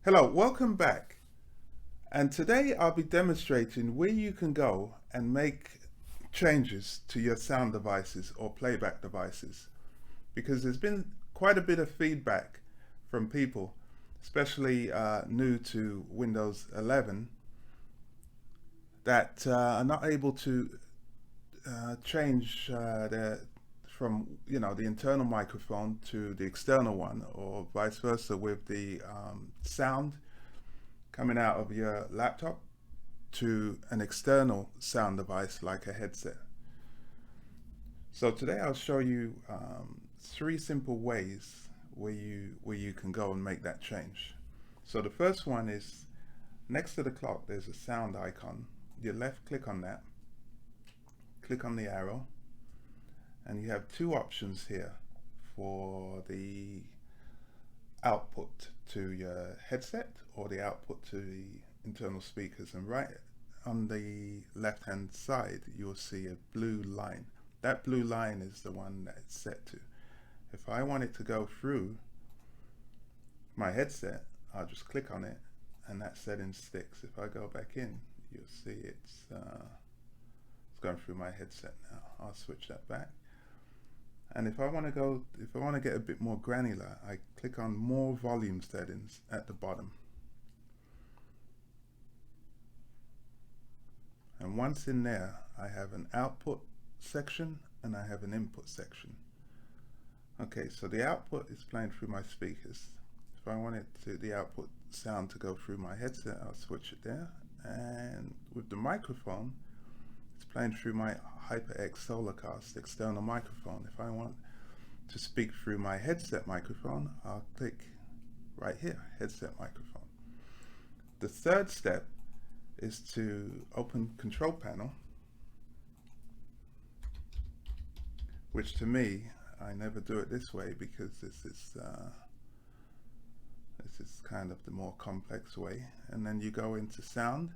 Hello, welcome back. And today I'll be demonstrating where you can go and make changes to your sound devices or playback devices. Because there's been quite a bit of feedback from people, especially new to Windows 11, that are not able to change from the internal microphone to the external one, or vice versa with the sound coming out of your laptop to an external sound device like a headset. So today I'll show you three simple ways where you can go and make that change. So the first one is next to the clock there's a sound icon. You left click on that, click on the arrow, and you have two options here for the output to your headset or the output to the internal speakers. And right on the left hand side you'll see a blue line. That blue line is the one that it's set to. If I want it to go through my headset, I'll just click on it and that setting sticks. If I go back in, you'll see it's going through my headset now. I'll switch that back. And if I want to get a bit more granular, I click on more volume settings at the bottom. And once in there, I have an output section and I have an input section. Okay, so the output is playing through my speakers. If I wanted the output sound to go through my headset, I'll switch it there. And with the microphone, it's playing through my HyperX Solarcast external microphone. If I want to speak through my headset microphone, I'll click right here, headset microphone. The third step is to open Control Panel, which to me, I never do it this way because this is kind of the more complex way. And then you go into Sound.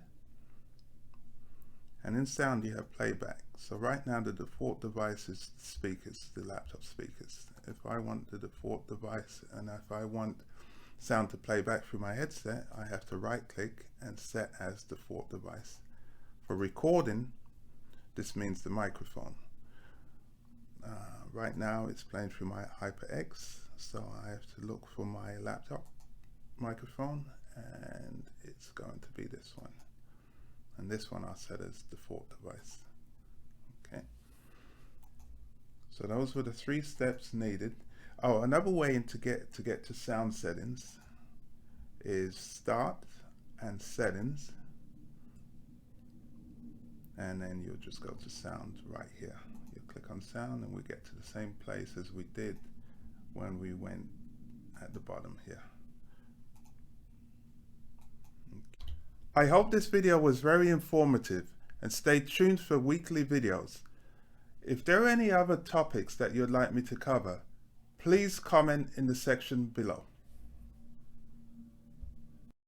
And in sound you have playback. So right now the default device is speakers, the laptop speakers. If I want the default device and if I want sound to play back through my headset, I have to right click and set as default device. For recording, this means the microphone. Right now it's playing through my HyperX, so I have to look for my laptop microphone and it's going to be this one. And this one I'll set as default device. Okay. So those were the three steps needed. Oh, another way to get to sound settings is Start and Settings, and then you'll just go to Sound right here. You click on Sound and we get to the same place as we did when we went at the bottom here. I hope this video was very informative, and stay tuned for weekly videos. If there are any other topics that you'd like me to cover, please comment in the section below.